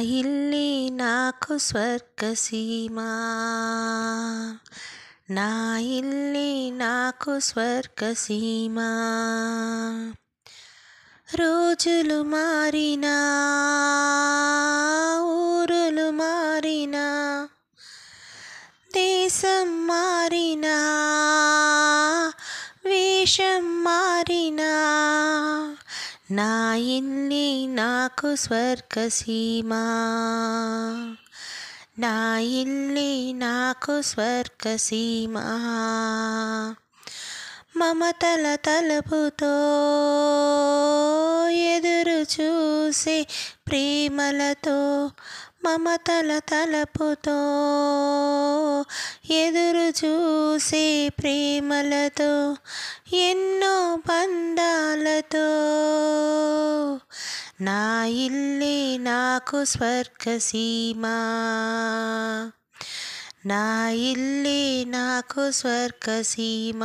ఇల్లే నాకు స్వర్గసీమ. నా ఇల్లే నాకు స్వర్గసీమ. రోజులు మారినా, ఊరులు మారినా, దేశం మారినా, వేషం మారినా, నా ఇల్లే నాకు స్వర్గసీమ. నా ఇల్లే నాకు స్వర్గసీమ. మమతల తలపుతో ఎదురు చూసే ప్రేమలతో, మమతల తలపుతో ఎదురు చూసే ప్రేమలతో, ఎన్నో బంధాలతో, నా ఇల్లే నాకు స్వర్గసీమ. నా ఇల్లే నాకు స్వర్గసీమ.